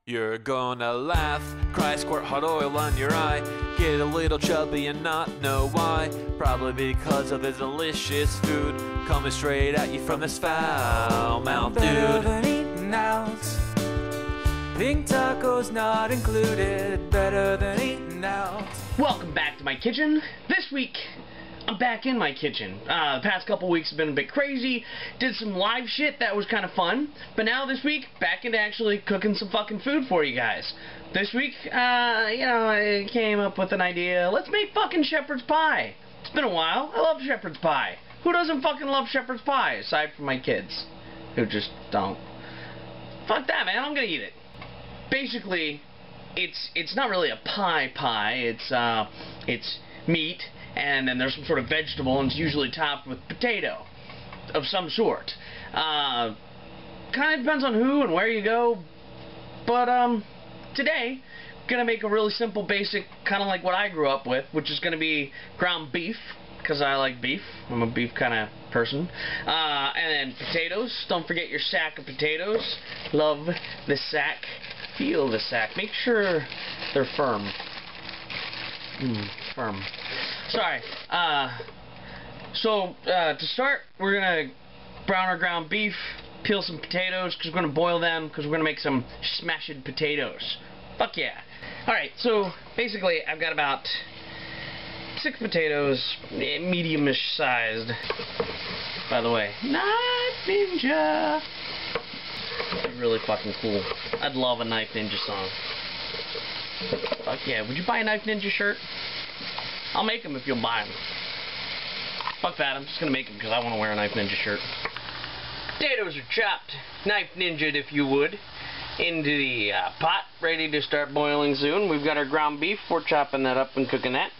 You're gonna laugh, cry, squirt hot oil on your eye, get a little chubby and not know why. Probably because of the delicious food coming straight at you from this foul mouth dude. Better than eating out. Pink tacos not included. Better than eating out. Welcome back to my kitchen. This week, I'm back in my kitchen. The past couple weeks have been a bit crazy. Did some live shit that was kind of fun. But now this week, back into actually cooking some fucking food for you guys. This week, I came up with an idea. Let's make fucking shepherd's pie. It's been a while. I love shepherd's pie. Who doesn't fucking love shepherd's pie, aside from my kids, who just don't? Fuck that, man. I'm gonna eat it. Basically, it's not really a pie. It's meat, and then there's some sort of vegetable, and it's usually topped with potato of some sort. Kind of depends on who and where you go, but today, gonna make a really simple, basic, kind of like what I grew up with, which is gonna be ground beef, because I like beef. I'm a beef kind of person. And then potatoes. Don't forget your sack of potatoes. Love the sack. Feel the sack. Make sure they're firm. Firm. Sorry. So to start, we're gonna brown our ground beef, peel some potatoes, because we're gonna boil them, because we're gonna make some smashed potatoes. Fuck yeah. Alright, so basically I've got about 6 potatoes, medium-ish sized. By the way, Knife Ninja! Really fucking cool. I'd love a Knife Ninja song. Fuck yeah. Would you buy a Knife Ninja shirt? I'll make them if you'll buy them. Fuck that. I'm just gonna make them because I want to wear a Knife Ninja shirt. Potatoes are chopped, Knife Ninja'd if you would, into the pot, ready to start boiling soon. We've got our ground beef. We're chopping that up and cooking that.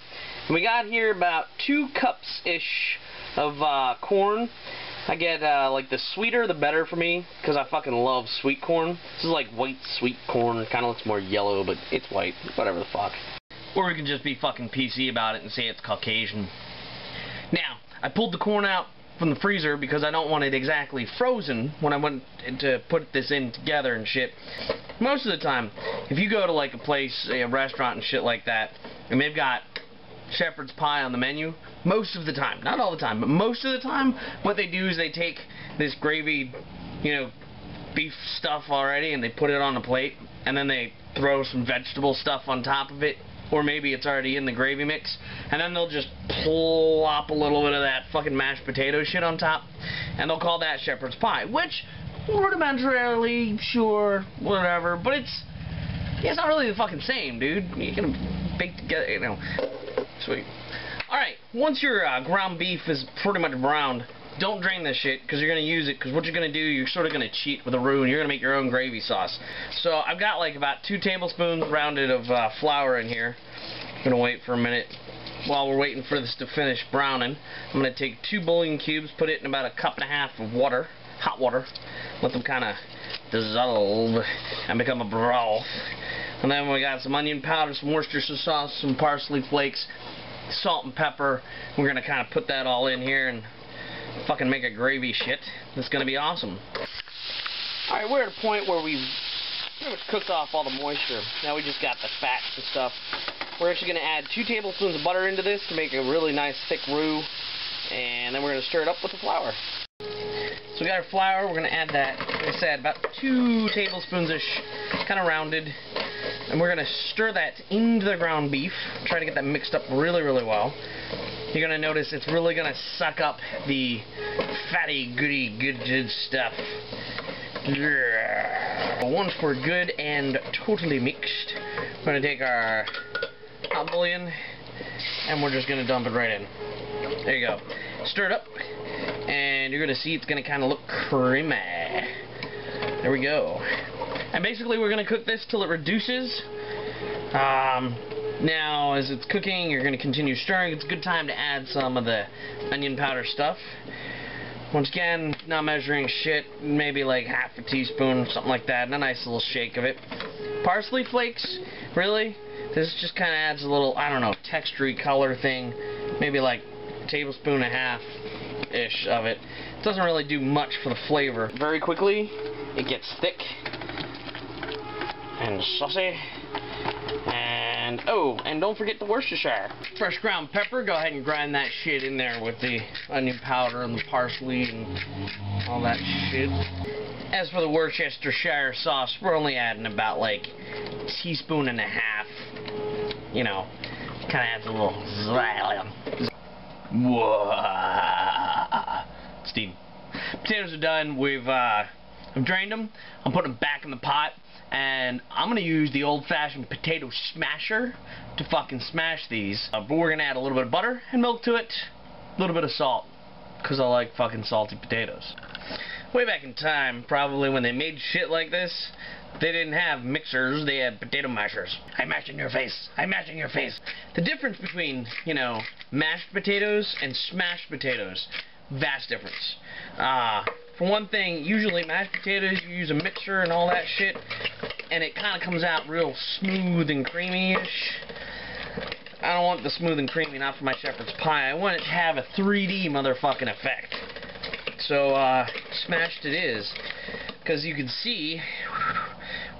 And we got here about 2 cups-ish of corn. I get, like, the sweeter the better for me, because I fucking love sweet corn. This is like white sweet corn. Kind of looks more yellow, but it's white. Whatever the fuck. Or we can just be fucking PC about it and say it's Caucasian. Now, I pulled the corn out from the freezer because I don't want it exactly frozen when I went to put this in together and shit. Most of the time, if you go to, like, a place, a restaurant and shit like that, and they've got shepherd's pie on the menu, most of the time, not all the time, but most of the time, what they do is they take this gravy, beef stuff already, and they put it on a plate, and then they throw some vegetable stuff on top of it, or maybe it's already in the gravy mix, and then they'll just plop a little bit of that fucking mashed potato shit on top, and they'll call that shepherd's pie, which, rudimentarily, sure, whatever, but it's not really the fucking same, dude. You can bake together, Sweet. Alright, once your ground beef is pretty much browned, don't drain this shit, because you're going to use it, because what you're going to do, you're sort of going to cheat with a roux, and you're going to make your own gravy sauce. So I've got like about 2 tablespoons rounded of flour in here. I'm going to wait for a minute. While we're waiting for this to finish browning, I'm going to take 2 bouillon cubes, put it in about 1.5 cups of water, hot water, let them kind of dissolve and become a broth. And then we got some onion powder, some Worcestershire sauce, some parsley flakes, salt and pepper. We're going to kind of put that all in here and fucking make a gravy shit. It's going to be awesome. Alright, we're at a point where we've pretty much cooked off all the moisture. Now we just got the fats and stuff. We're actually going to add 2 tablespoons of butter into this to make a really nice thick roux. And then we're going to stir it up with the flour. So we got our flour. We're going to add that, like I said, about 2 tablespoons-ish, kind of rounded. And we're going to stir that into the ground beef. Try to get that mixed up really, really well. You're going to notice it's really going to suck up the fatty, goody, good stuff. Once we're good and totally mixed, we're going to take our hot bouillon and we're just going to dump it right in. There you go. Stir it up. And you're going to see it's going to kind of look creamy. There we go. And basically we're going to cook this till it reduces. Now as it's cooking, you're going to continue stirring. It's a good time to add some of the onion powder stuff. Once again, not measuring shit, maybe like 1/2 teaspoon, something like that, and a nice little shake of it. Parsley flakes, really? This just kind of adds a little, I don't know, textury color thing. Maybe like 1.5 tablespoons-ish of it. It doesn't really do much for the flavor. Very quickly, it gets thick. and saucy. And, oh, and don't forget the Worcestershire. Fresh ground pepper, go ahead and grind that shit in there with the onion powder and the parsley and all that shit. As for the Worcestershire sauce, we're only adding about like a teaspoon and a half. You know, kind of adds a little steam. Potatoes are done. I've drained them. I'm putting them back in the pot, and I'm gonna use the old-fashioned potato smasher to fucking smash these. But we're gonna add a little bit of butter and milk to it, a little bit of salt, cause I like fucking salty potatoes. Way back in time, probably when they made shit like this, they didn't have mixers, they had potato mashers. I mash in your face. I mash in your face. The difference between, you know, mashed potatoes and smashed potatoes, vast difference. For one thing, usually mashed potatoes, you use a mixer and all that shit, and it kind of comes out real smooth and creamy-ish. I don't want the smooth and creamy, not for my shepherd's pie. I want it to have a 3D motherfucking effect. So, smashed it is. Because you can see,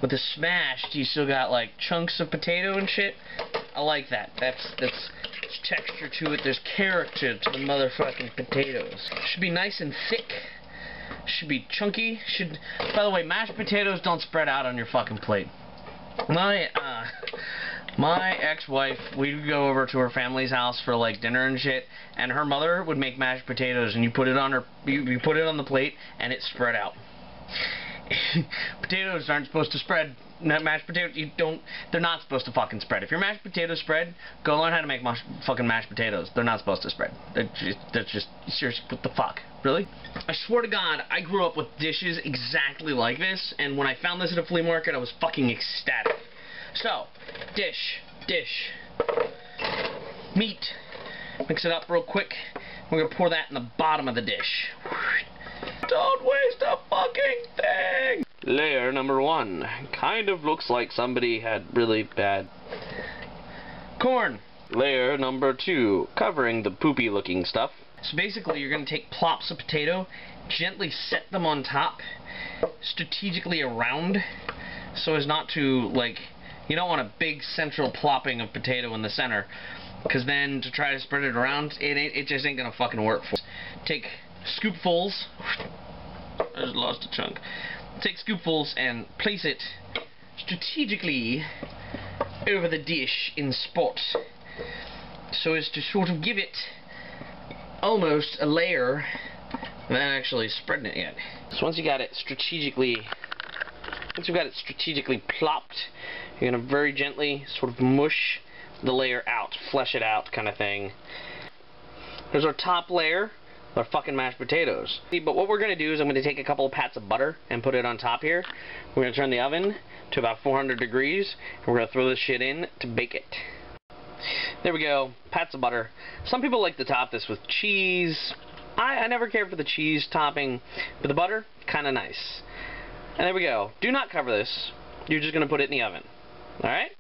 with the smashed, you still got, like, chunks of potato and shit. I like that. That's there's texture to it. There's character to the motherfucking potatoes. Should be nice and thick. Should be chunky. By the way, mashed potatoes don't spread out on your fucking plate. My ex-wife, we'd go over to her family's house for like dinner and shit, and her mother would make mashed potatoes, and you put it on you put it on the plate, and it spread out. Potatoes aren't supposed to spread. Mashed potatoes, they're not supposed to fucking spread. If your mashed potatoes spread, go learn how to make fucking mashed potatoes. They're not supposed to spread. That's just seriously, what the fuck? Really? I swear to God, I grew up with dishes exactly like this, and when I found this at a flea market, I was fucking ecstatic. So, dish, meat, mix it up real quick. We're gonna pour that in the bottom of the dish. Don't waste a fucking thing! Layer number 1. Kind of looks like somebody had really bad corn. Layer number 2. Covering the poopy looking stuff. So basically you're gonna take plops of potato, gently set them on top, strategically around, so as not to, like, you don't want a big central plopping of potato in the center, because then to try to spread it around, it just ain't gonna fucking work for you. Take scoopfuls. I just lost a chunk. Take scoopfuls and place it strategically over the dish in spots, so as to sort of give it almost a layer without actually spreading it yet. So once you got it strategically plopped, you're gonna very gently sort of mush the layer out, flesh it out, kind of thing. Here's our top layer, our fucking mashed potatoes. But what we're gonna do is I'm gonna take a couple of pats of butter and put it on top here. We're gonna turn the oven to about 400 degrees, and we're gonna throw this shit in to bake it. There we go, pats of butter. Some people like to top this with cheese. I never cared for the cheese topping, but the butter, kinda nice. And there we go. Do not cover this. You're just gonna put it in the oven. Alright?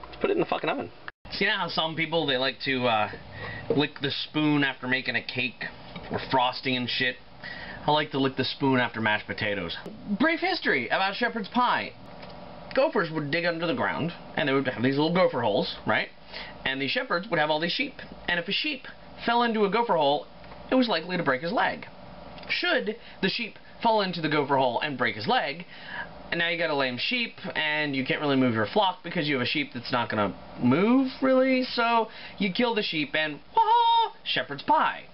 Let's put it in the fucking oven. See, you know how some people, they like to lick the spoon after making a cake or frosting and shit? I like to lick the spoon after mashed potatoes. Brief history about shepherd's pie. Gophers would dig under the ground, and they would have these little gopher holes, right? And the shepherds would have all these sheep. And if a sheep fell into a gopher hole, it was likely to break his leg. Should the sheep fall into the gopher hole and break his leg, and now you got a lame sheep, and you can't really move your flock because you have a sheep that's not going to move, really, so you kill the sheep and, wah, shepherd's pie.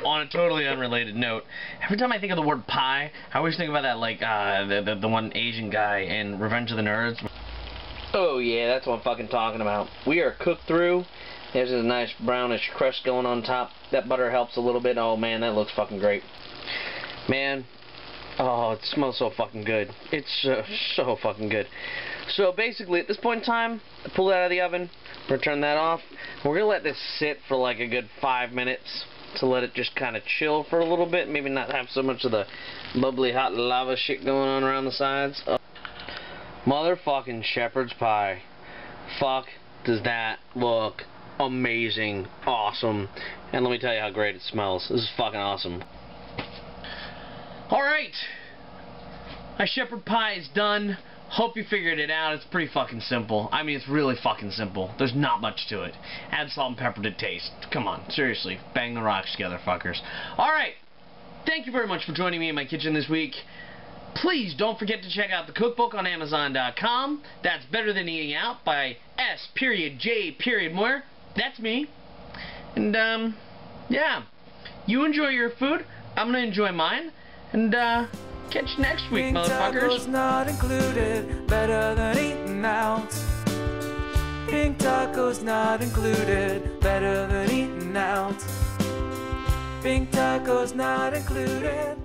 On a totally unrelated note, every time I think of the word pie, I always think about that, like, the one Asian guy in Revenge of the Nerds. Oh yeah, that's what I'm fucking talking about. We are cooked through. There's a nice brownish crust going on top. That butter helps a little bit. Oh man, that looks fucking great. Man, oh, it smells so fucking good. It's so fucking good. So basically, at this point in time, I pull it out of the oven. We're gonna turn that off. We're gonna let this sit for like a good 5 minutes to let it just kind of chill for a little bit. Maybe not have so much of the bubbly hot lava shit going on around the sides. Motherfucking shepherd's pie. Fuck, does that look amazing, awesome. And let me tell you how great it smells. This is fucking awesome. Alright, My shepherd pie is done. Hope you figured it out. It's pretty fucking simple. I mean, it's really fucking simple. There's not much to it. Add salt and pepper to taste. Come on, seriously. Bang the rocks together, fuckers. Alright. Thank you very much for joining me in my kitchen this week. Please don't forget to check out the cookbook on Amazon.com. That's Better Than Eating Out by S.J. Moyer. That's me. And, yeah. You enjoy your food. I'm gonna enjoy mine. And, catch you next week, motherfuckers. Tacos not included, better than eating out. Pink tacos not included, better than eating out. Pink tacos not included.